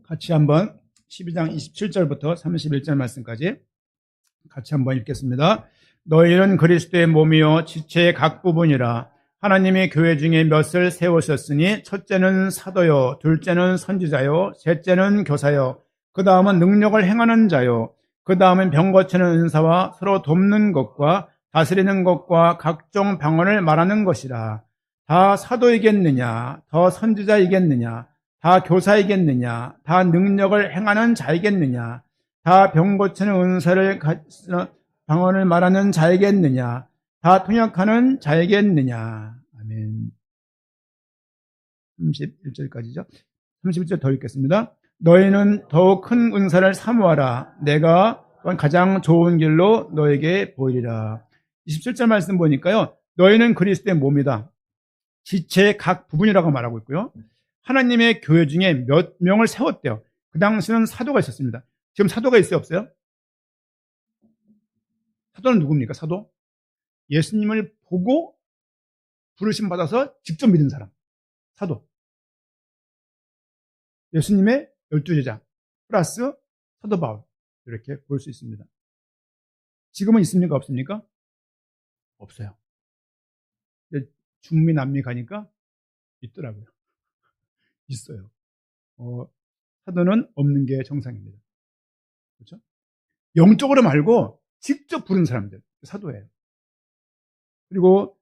같이 한번 12장 27절부터 31절 말씀까지 같이 한번 읽겠습니다. 너희는 그리스도의 몸이요 지체의 각 부분이라 하나님이 교회 중에 몇을 세우셨으니 첫째는 사도요 둘째는 선지자요 셋째는 교사요 그 다음은 능력을 행하는 자요 그 다음은 병 고치는 은사와 서로 돕는 것과 다스리는 것과 각종 방언을 말하는 것이라. 다 사도이겠느냐 더 선지자이겠느냐 다 교사이겠느냐 다 능력을 행하는 자이겠느냐 다 병 고치는 은사를 방언을 말하는 자이겠느냐 다 통역하는 자이겠느냐. 아멘. 31절까지죠. 31절 더 읽겠습니다. 너희는 더욱 큰 은사를 사모하라. 내가 또한 가장 좋은 길로 너에게 보이리라. 27절 말씀 보니까요. 너희는 그리스도의 몸이다. 지체의 각 부분이라고 말하고 있고요. 하나님의 교회 중에 몇 명을 세웠대요. 그 당시는 사도가 있었습니다. 지금 사도가 있어요, 없어요? 사도는 누굽니까? 사도? 예수님을 보고 부르심 받아서 직접 믿은 사람. 사도. 예수님의 12제자 플러스 사도 바울. 이렇게 볼 수 있습니다. 지금은 있습니까? 없습니까? 없어요. 중미, 남미 가니까 있더라고요. 있어요. 사도는 없는 게 정상입니다. 그렇죠? 영적으로 말고 직접 부른 사람들. 사도예요. 그리고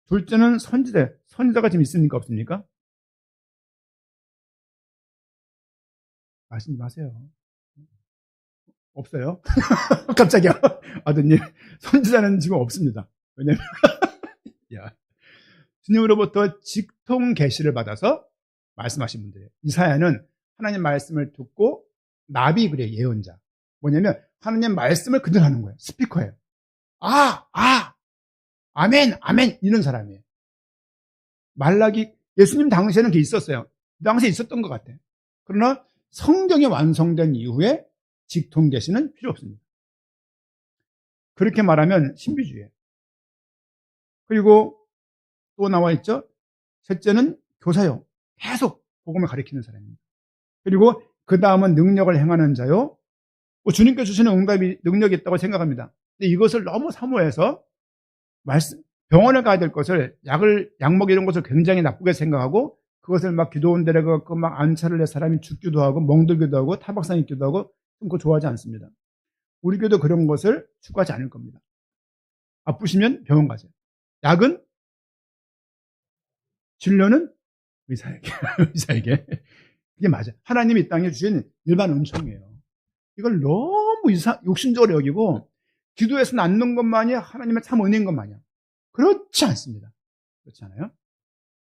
둘째는 선지자. 선지자가 지금 있습니까? 없습니까? 말씀하세요. 없어요. 깜짝이야. 아드님, 선지자는 지금 없습니다. 왜냐면, 야, 주님으로부터 직통 계시를 받아서 말씀하신 분들이에요. 이사야는 하나님 말씀을 듣고 나비 그래 예언자. 뭐냐면 하나님 말씀을 그대로 하는 거예요. 스피커예요. 아멘, 아멘 이런 사람이에요. 말라기 예수님 당시에는 그게 있었어요. 그 당시에 있었던 것 같아요. 그러나 성경이 완성된 이후에 직통 계시는 필요 없습니다. 그렇게 말하면 신비주의예요. 그리고 또 나와 있죠. 셋째는 교사요. 계속 복음을 가리키는 사람입니다. 그리고 그 다음은 능력을 행하는 자요. 주님께 주시는 응답이 능력이 있다고 생각합니다. 근데 이것을 너무 사모해서 병원에 가야 될 것을 약 먹이 이런 것을 굉장히 나쁘게 생각하고 그것을 막 기도원 데려가고 막 안차를 내 사람이 죽기도 하고 멍들기도 하고 타박상 있기도 하고 그거 좋아하지 않습니다. 우리 교도 그런 것을 추구하지 않을 겁니다. 아프시면 병원 가세요. 약은 진료는 의사에게. 의사에게. 그게 맞아요. 하나님이 이 땅에 주신 일반 은총이에요. 이걸 너무 욕심적으로 여기고 기도해서 낫는 것만이 하나님의 참 은혜인 것 마냥. 그렇지 않습니다. 그렇지 않아요?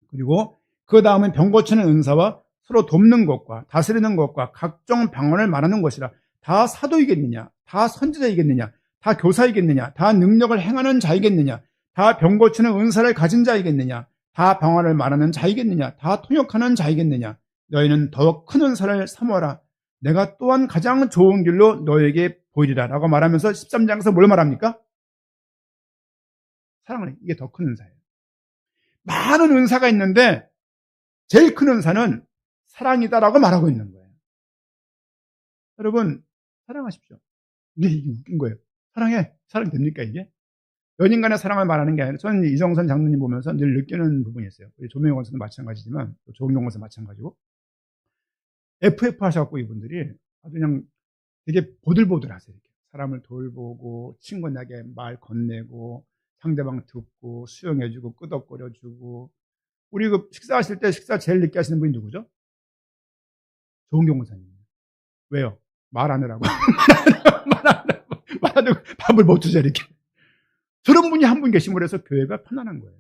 그리고 그 다음은 병 고치는 은사와 서로 돕는 것과 다스리는 것과 각종 방언을 말하는 것이라. 다 사도이겠느냐? 다 선지자이겠느냐? 다 교사이겠느냐? 다 능력을 행하는 자이겠느냐? 다 병 고치는 은사를 가진 자이겠느냐? 다 평안을 말하는 자이겠느냐? 다 통역하는 자이겠느냐? 너희는 더 큰 은사를 삼어라. 내가 또한 가장 좋은 길로 너에게 보이리라 라고 말하면서 13장에서 뭘 말합니까? 사랑을. 이게 더 큰 은사예요. 많은 은사가 있는데 제일 큰 은사는 사랑이다라고 말하고 있는 거예요. 여러분, 사랑하십시오. 근데 이게 웃긴 거예요. 사랑해. 사랑 됩니까, 이게? 연인 간의 사랑을 말하는 게 아니라, 저는 이정선 장로님 보면서 늘 느끼는 부분이 있어요. 우리 조명호 원사도 마찬가지지만, 조경용 원사 마찬가지고, FF 하셔갖고 이분들이 아주 그냥 되게 보들보들 하세요. 이렇게. 사람을 돌보고, 친근하게 말 건네고, 상대방 듣고, 수용해주고, 끄덕거려주고. 우리 그 식사하실 때 식사 제일 늦게 하시는 분이 누구죠? 조경용 원사님. 왜요? 말하느라고. 말하느라고 밥을 못 주죠, 이렇게. 저런 분이 한 분 계심으로 해서 교회가 편안한 거예요.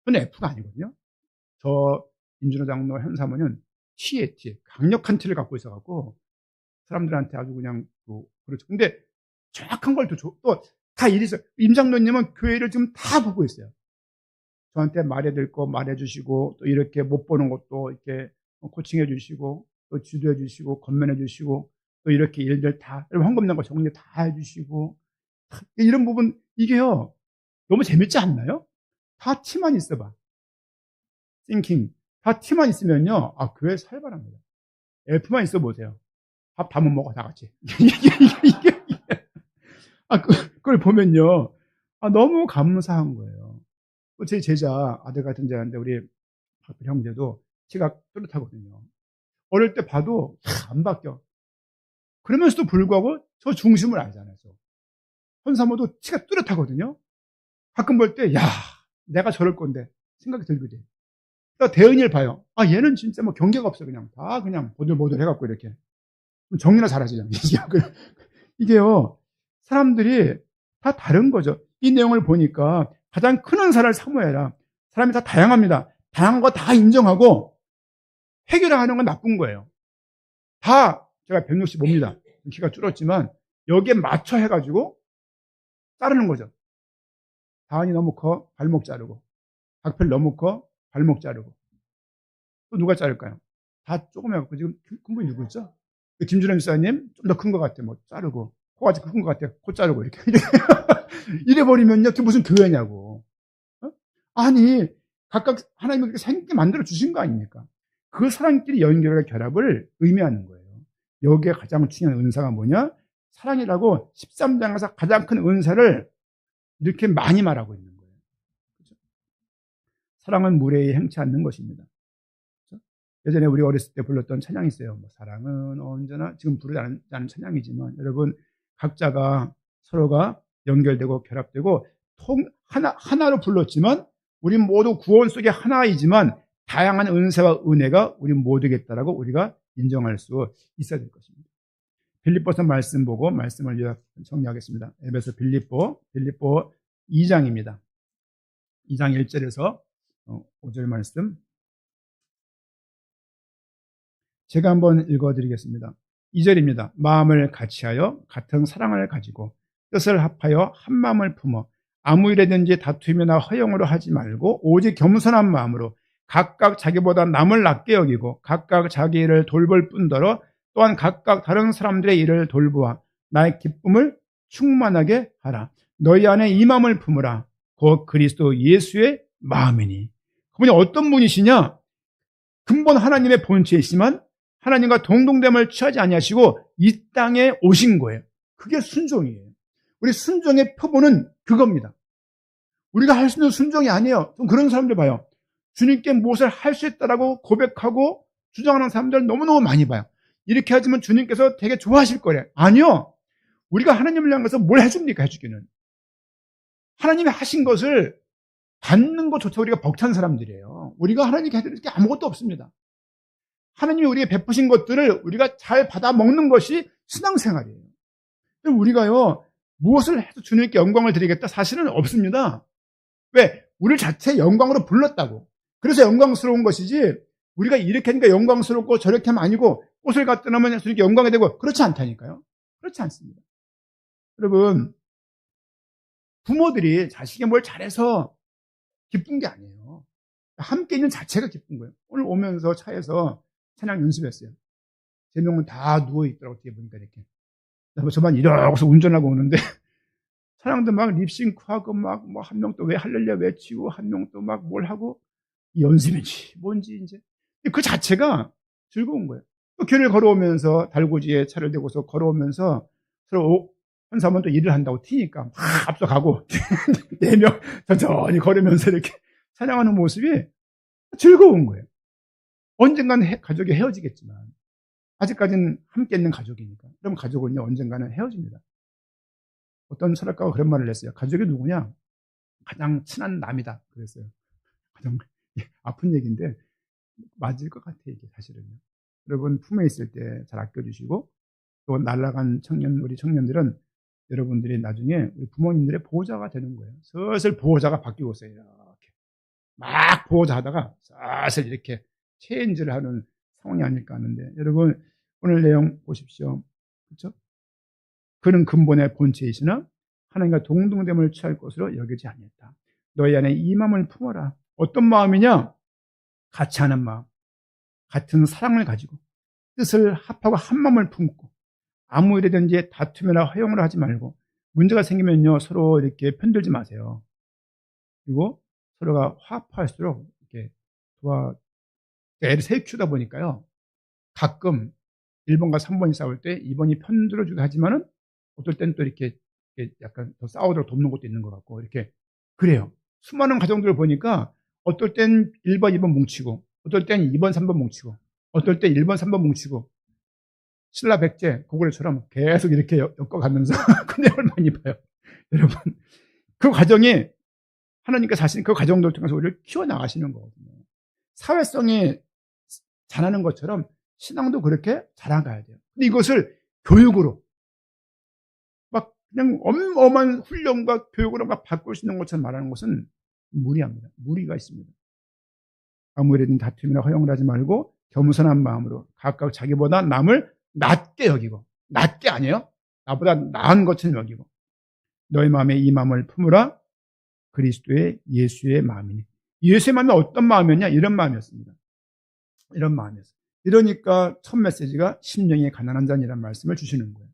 저는 F가 아니거든요. 저 임준호 장로 현사모는 T에 강력한 T를 갖고 있어갖고 사람들한테 아주 그냥 또 그렇죠. 근데 정확한 걸 또 다 일이 있어요. 임 장로님은 교회를 지금 다 보고 있어요. 저한테 말해드릴 거 말해주시고 또 이렇게 못 보는 것도 이렇게 코칭해 주시고 또 지도해 주시고 건면해 주시고 또 이렇게 일들 다 헌금 낸 거 정리 다 해주시고 이런 부분 이게요 너무 재밌지 않나요? 다 T만 있어봐. thinking 다 T만 있으면요 교회 살벌합니다. F만 있어 보세요. 밥 다 못 먹어 다 같이. 이게 그걸 보면요 너무 감사한 거예요. 제 제자 아들 같은 자인데 우리 형제도 키가 뚜렷하거든요. 어릴 때 봐도 안 바뀌어. 그러면서도 불구하고 저 중심을 알잖아요. 현사모도 키가 뚜렷하거든요. 가끔 볼 때, 야, 내가 저럴 건데 생각이 들거든. 그러니까 대은이를 봐요. 얘는 진짜 뭐 경계가 없어. 그냥 다 그냥 보들보들 해갖고 이렇게. 정리나 잘하시잖아요. 이게요, 사람들이 다 다른 거죠. 이 내용을 보니까 가장 큰 은사를 사모해라. 사람이 다 다양합니다. 다양한 거 다 인정하고 해결하는 건 나쁜 거예요. 다 제가 165입니다. 키가 줄었지만 여기에 맞춰 해가지고 자르는 거죠. 다은이 너무 커, 발목 자르고. 박펠 너무 커, 발목 자르고. 또 누가 자를까요? 다 조금 해갖고 지금 큰 분이 누구 있죠? 김준현 집사님 좀 더 큰 것 같아. 뭐 자르고. 코가 큰 것 같아. 코 자르고 이렇게. 이래버리면요. 그게 무슨 교회냐고. 아니, 각각 하나님이 그렇게 생기게 만들어 주신 거 아닙니까? 그 사람끼리 연결과 결합을 의미하는 거예요. 여기에 가장 중요한 은사가 뭐냐? 사랑이라고 13장에서 가장 큰 은사를 이렇게 많이 말하고 있는 거예요. 그렇죠? 사랑은 무례히 행치 않는 것입니다. 그렇죠? 예전에 우리 어렸을 때 불렀던 찬양이 있어요. 뭐 사랑은 언제나 지금 부르지 않은 찬양이지만 여러분 각자가 서로가 연결되고 결합되고 하나로 불렀지만 우리 모두 구원 속에 하나이지만 다양한 은사와 은혜가 우리 모두겠다라고 우리가 인정할 수 있어야 될 것입니다. 빌립보서 말씀 보고 말씀을 정리하겠습니다. 에베소 빌립보 2장입니다. 2장 1절에서 5절 말씀 제가 한번 읽어드리겠습니다. 2절입니다. 마음을 같이하여 같은 사랑을 가지고 뜻을 합하여 한 마음을 품어 아무 일에든지 다투이나 허용으로 하지 말고 오직 겸손한 마음으로 각각 자기보다 남을 낮게 여기고 각각 자기 일을 돌볼 뿐더러 또한 각각 다른 사람들의 일을 돌보아 나의 기쁨을 충만하게 하라. 너희 안에 이 마음을 품으라. 곧 그리스도 예수의 마음이니. 그분이 어떤 분이시냐? 근본 하나님의 본체이시지만 하나님과 동등됨을 취하지 아니하시고 이 땅에 오신 거예요. 그게 순종이에요. 우리 순종의 표본은 그겁니다. 우리가 할 수 있는 순종이 아니에요. 좀 그런 사람들 봐요. 주님께 무엇을 할 수 있다라고 고백하고 주장하는 사람들 너무너무 많이 봐요. 이렇게 하지만 주님께서 되게 좋아하실 거래. 아니요. 우리가 하나님을 향해서 뭘 해줍니까? 해주기는. 하나님이 하신 것을 받는 것조차 우리가 벅찬 사람들이에요. 우리가 하나님께 해드릴 게 아무것도 없습니다. 하나님이 우리에게 베푸신 것들을 우리가 잘 받아 먹는 것이 신앙생활이에요. 우리가요, 무엇을 해서 주님께 영광을 드리겠다? 사실은 없습니다. 왜? 우리 자체 영광으로 불렀다고. 그래서 영광스러운 것이지, 우리가 이렇게 하니까 영광스럽고 저렇게 하면 아니고, 옷을 갖다 놓으면 예수님께 영광이 되고, 그렇지 않다니까요. 그렇지 않습니다. 여러분, 부모들이 자식이 뭘 잘해서 기쁜 게 아니에요. 함께 있는 자체가 기쁜 거예요. 오늘 오면서 차에서 찬양 연습했어요. 3명은 다 누워있더라고, 뒤에 보니까 이렇게. 저만 이러고서 운전하고 오는데, 사람들 막 립싱크하고 막, 뭐, 한 명 또 왜 할렐루야 외치고, 한 명 또 막 뭘 하고, 연습인지, 뭔지, 이제. 그 자체가 즐거운 거예요. 또 길을 걸어오면서, 달고지에 차를 대고서 걸어오면서, 서로, 한 사람은 또 일을 한다고 튀니까, 막 앞서가고, 4명 천천히 걸으면서 이렇게 찬양하는 모습이 즐거운 거예요. 언젠가는 가족이 헤어지겠지만, 아직까지는 함께 있는 가족이니까. 그럼 가족은요, 언젠가는 헤어집니다. 어떤 철학가가 그런 말을 했어요. 가족이 누구냐? 가장 친한 남이다. 그랬어요. 가장 아픈 얘기인데 맞을 것 같아요. 이게 사실은요. 여러분 품에 있을 때 잘 아껴주시고, 또 날아간 우리 청년들은 여러분들이 나중에 우리 부모님들의 보호자가 되는 거예요. 슬슬 보호자가 바뀌고 있어요. 이렇게 막 보호자 하다가 슬슬 이렇게 체인지를 하는 상황이 아닐까 하는데, 여러분 오늘 내용 보십시오. 그렇죠? 그는 근본의 본체이시나 하나님과 동등됨을 취할 것으로 여기지 아니했다. 너희 안에 이 마음을 품어라. 어떤 마음이냐? 같이 하는 마음, 같은 사랑을 가지고 뜻을 합하고 한 마음을 품고, 아무 일이든지 다툼이나 허용을 하지 말고, 문제가 생기면요 서로 이렇게 편들지 마세요. 그리고 서로가 화합할수록 이렇게 애를 세 키우다 보니까요, 가끔 1번과 3번이 싸울 때 2번이 편들어주기도 하지만은 어떨 땐 또 이렇게 약간 더 싸우도록 돕는 것도 있는 것 같고, 이렇게 그래요. 수많은 가정들을 보니까 어떨 땐 1번, 2번 뭉치고, 어떨 땐 2번, 3번 뭉치고, 어떨 땐 1번, 3번 뭉치고, 신라 백제 고구려처럼 계속 이렇게 엮어가면서 큰애를 많이 봐요. 여러분, 그 과정이 하나님께서 자신 그 과정들을 통해서 우리를 키워나가시는 거거든요. 사회성이 자라는 것처럼 신앙도 그렇게 자라가야 돼요. 근데 이것을 교육으로 막 그냥 어마어마한 훈련과 교육으로 막 바꿀 수 있는 것처럼 말하는 것은 무리합니다. 무리가 있습니다. 아무래도 다툼이나 허용을 하지 말고 겸손한 마음으로 각각 자기보다 남을 낮게 여기고, 낮게 아니에요? 나보다 나은 것처럼 여기고, 너희 마음에 이 마음을 품으라. 그리스도의 예수의 마음이니. 예수의 마음이 어떤 마음이었냐? 이런 마음이었습니다. 이런 마음이었어요. 이러니까 첫 메시지가 심령이 가난한 자니라는 말씀을 주시는 거예요.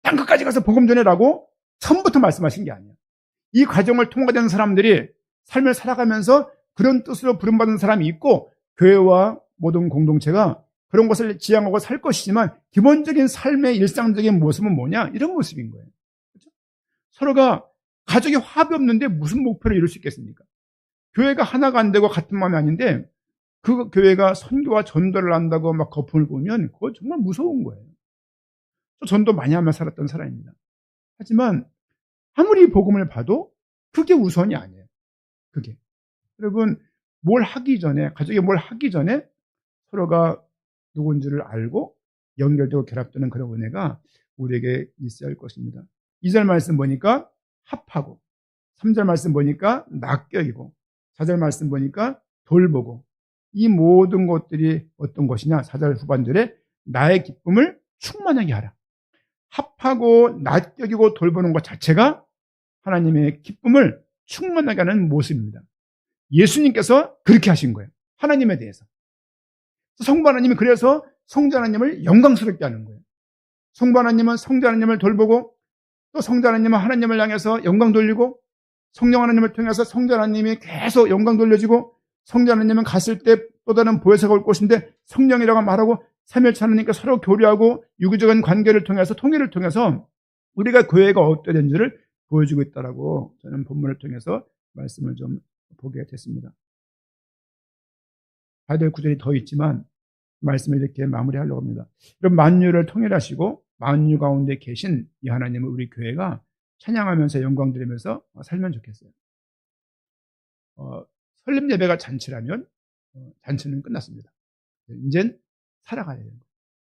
땅끝까지 가서 복음 전해라고 처음부터 말씀하신 게 아니에요. 이 과정을 통과되는 사람들이 삶을 살아가면서 그런 뜻으로 부름받은 사람이 있고, 교회와 모든 공동체가 그런 것을 지향하고 살 것이지만, 기본적인 삶의 일상적인 모습은 뭐냐? 이런 모습인 거예요. 그렇죠? 서로가 가족이 화합이 없는데 무슨 목표를 이룰 수 있겠습니까? 교회가 하나가 안 되고 같은 마음이 아닌데, 그 교회가 선교와 전도를 한다고 막 거품을 보면 그거 정말 무서운 거예요. 저 전도 많이 하며 살았던 사람입니다. 하지만 아무리 복음을 봐도 그게 우선이 아니에요. 그게. 여러분, 뭘 하기 전에, 가족이 뭘 하기 전에 서로가 누군지를 알고 연결되고 결합되는 그런 은혜가 우리에게 있어야 할 것입니다. 2절 말씀 보니까 합하고, 3절 말씀 보니까 낚여이고, 4절 말씀 보니까 돌보고, 이 모든 것들이 어떤 것이냐? 4절 후반절에 나의 기쁨을 충만하게 하라. 합하고 낯여기고 돌보는 것 자체가 하나님의 기쁨을 충만하게 하는 모습입니다. 예수님께서 그렇게 하신 거예요. 하나님에 대해서. 성부 하나님이 그래서 성자 하나님을 영광스럽게 하는 거예요. 성부 하나님은 성자 하나님을 돌보고, 또 성자 하나님은 하나님을 향해서 영광 돌리고, 성령 하나님을 통해서 성자 하나님이 계속 영광 돌려지고, 성자 하나님은 갔을 때 또 다른 보혜사가 올 것인데 성령이라고 말하고, 삼위일체 하나님과 서로 교류하고 유기적인 관계를 통해서, 통일을 통해서 우리가 교회가 어떠한지를 보여주고 있다라고 저는 본문을 통해서 말씀을 좀 보게 됐습니다. 봐야 될 구절이 더 있지만 말씀을 이렇게 마무리하려고 합니다. 이런 만유를 통일하시고 만유 가운데 계신 이 하나님을 우리 교회가 찬양하면서 영광 드리면서 살면 좋겠어요. 설립 예배가 잔치라면 잔치는 끝났습니다. 이젠 살아가야 돼요.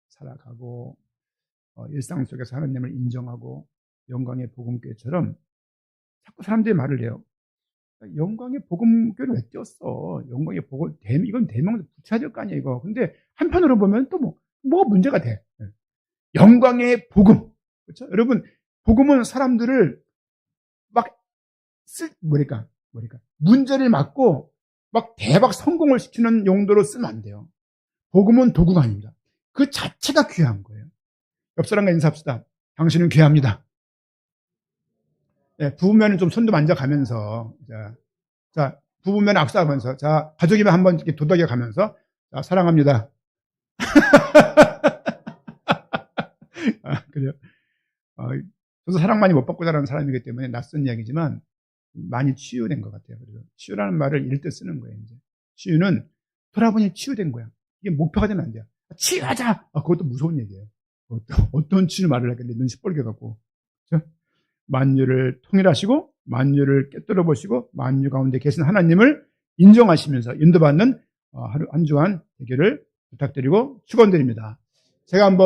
살아가고 일상 속에서 하나님을 인정하고 영광의 복음교회처럼. 자꾸 사람들이 말을 해요. 영광의 복음교회는 왜 띄었어? 영광의 복음, 이건 대명사 붙여야 될 거 아니야, 이거. 근데 한편으로 보면 또 뭐, 뭐 문제가 돼. 영광의 복음. 그렇죠? 여러분, 복음은 사람들을 막 문제를 막고 막 대박 성공을 시키는 용도로 쓰면 안 돼요. 복음은 도구가 아닙니다. 그 자체가 귀한 거예요. 옆 사람과 인사합시다. 당신은 귀합니다. 네, 부부면은 좀 손도 만져가면서, 자, 부부면 악수하면서, 자, 가족이면 한번 이렇게 도닥여 가면서, 자, 사랑합니다. 그래요. 저도 사랑 많이 못 받고 자라는 사람이기 때문에 낯선 이야기지만 많이 치유된 것 같아요. 그래서 치유라는 말을 이럴 때 쓰는 거예요. 이제 치유는 돌아보니 치유된 거야. 이게 목표가 되면 안 돼요. 치유하자. 그것도 무서운 얘기예요. 어떤 치유 말을 하길래 눈 시뻘게 갖고. 그렇죠? 만유를 통일하시고 만유를 깨뜨려 보시고 만유 가운데 계신 하나님을 인정하시면서 인도받는 하루 한 주간 되기를 부탁드리고 축원드립니다. 제가 한번